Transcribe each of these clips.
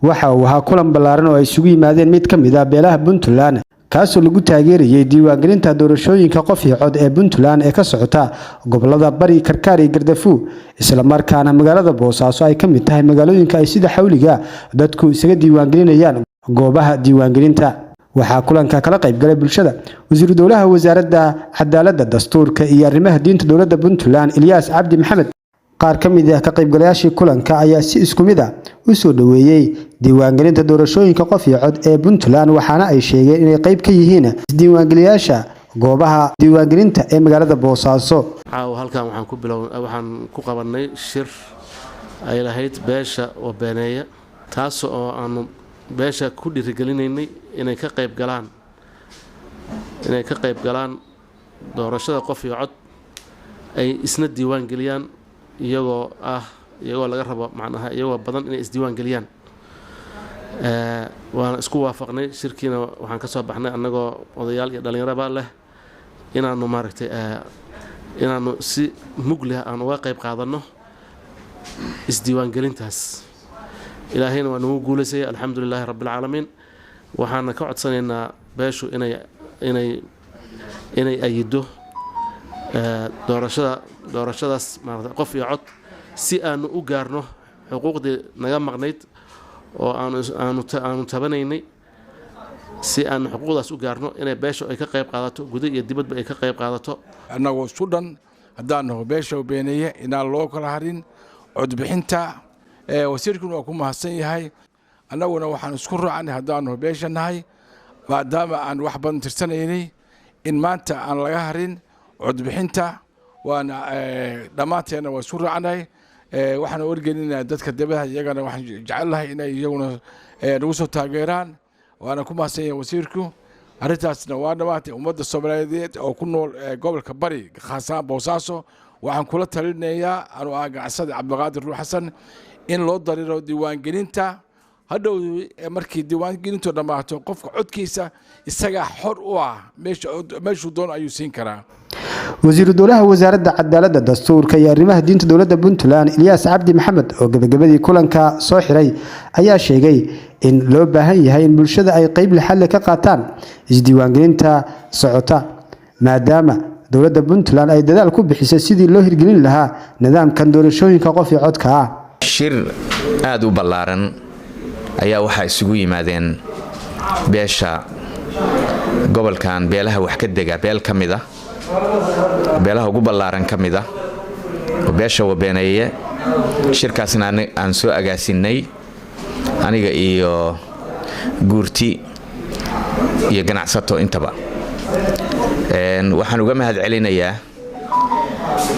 waxa uu ahaa kulan ballaaran oo ay isugu yimaadeen mid ka mid ah beelaha Puntland kaasoo lagu taageerayay diiwaangelinta doorashooyinka qof iyo cod ee Puntland ee ka socota gobolada Bari, Karkaar iyo Gardafuul isla markaana magaalada Boosaaso ay ka mid tahay magaalooyinka ay sida xawliga dadku isaga diiwaangelinayaan goobaha diiwaangelinta. waxaa kulanka kala qayb galay bulshada wasiir dowlaha wasaaradda cadaaladda dastuurka iyo arrimaha diinta dowladda Puntland Ilyas Cabdi Maxamed. qaar ka mid ah ka qaybgalayaashii kulanka ayaa si isku mid ah u soo dhaweeyay diiwaangelinta doorashooyinka qof iyo cod ee Puntland waxaana ay sheegeen inay qayb ka yihiin diiwaangeliyaasha goobaha diiwaangelinta ee magaalada Boosaaso. halkan waxaan ku qabanay shir ay lahayd beesha oo beeneeya taas oo aanu beesha ku dhiirigelinaynay inay ka qayb galaan doorashada qof iyo cod ay isna diiwaan geliyaan iyagoo laga rabo macnaha iyagoo badan inay isdiiwaan geliyaan. waan isku waafaqnay shirkiina waxaan ka soo baxnay annagoo odayaal iyo dhalinyaraba leh inaanu si mugli ah aan uga qayb qaadano isdiiwaan gelintaas. ilaahayna waa nagu guuleysay alxamdulilaahi rabbil caalamiin. waxaana ka codsanaynaa beeshu inay ayido doorashadaas qof iyo cod si aanu u gaarno xuquuqdii naga maqnayd oo aanu tabanaynay si aanu xuquuqdaas u gaarno inay beeshu ay ka qayb qaadato gudaha iyo dibadba ay ka qayb qaadato. annagoo isku dhan haddaanu beesha beeneeye inaan loo kala harin codbixinta. wasiirkuna waa ku mahadsan yahay. annaguna waxaan isku raacnay haddaanu beesha nahay maadaama aan wax badan tirsanaynay in maanta aan laga harin codbixinta. waana dhammaanteena waa isku raacnay. waxaan wargelinaynaa dadka dibadaha iyagana waxaan jecelahay inay iyaguna nagu soo taageeraan. waana ku mahadsan yahay wasiirku. arrintaasna waa dhammaatay ummadda Soomaaliyeed oo ku nool gobolka Bari khaasaan Boosaaso. waxaan kula talinayaa anuu ganacsade Cabdiqaadir Ruux Xasan in loo dariro diiwaangelinta hadhow markii diiwaangelintu dhamaato qofka codkiisa isaga xor u ah meeshuu doon ayuu siin karaa. wasiir dowlaha wasaaradda cadaaladda dastuurka iyo arrimaha diinta dowladda Puntland Ilyas Cabdi Maxamed oo gabagabadii kulanka soo xiray ayaa sheegay in loo baahan yahay in bulshada ay qayb lixaad ka qaataan isdiiwaangelinta socota maadaama dowladda Puntland ay dadaal ku bixisay sidii loo hirgelin lahaa nidaamkan doorashooyinka qof iyo codka ah. shir aad u ballaaran ayaa waxa isugu yimaadeen beesha gobolkan beelaha wax ka dega beel kamida beelaha ugu ballaaran kamida oo beesha Wabeenaye. shirkaasna aan soo agaasinay aniga iyo guurti iyo ganacsato intaba. waxaan uga mahad celinayaa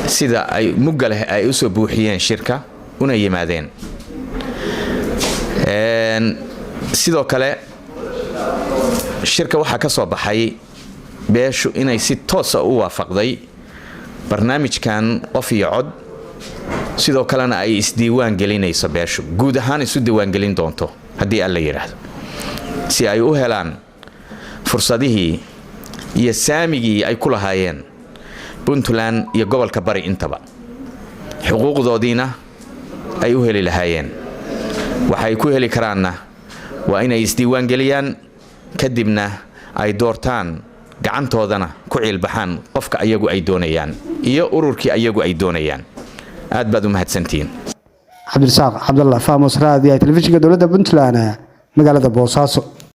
sida ay mugale ay u soo buuxiyeen shirka una yimaadeen. sidoo kale shirka waxa ka soo baxay beeshu inay si toos ah u waafaqday barnaamijkan qof iyo cod. sidoo kalena ay isdiiwaan gelinayso beeshu guud ahaan isu diiwaan gelin doonto haddii alla yiraahdo si ay u helaan fursadihii iyo saamigii ay ku lahaayeen Puntland iyo gobolka Bari intaba xuquuqdoodiina ay u heli lahaayeen. waxay ku heli karaanna waa inay isdiiwaan geliyaan kadibna ay doortaan gacantoodana ku cilbaxaan qofka ayagu ay doonayaan iyo ururkii ayagu ay doonayaan. aad baad u mahadsantiin. Cabdirasaaq Cabdallah Famos Raadi, telefishinka dowladda Puntland magaalada Boosaaso.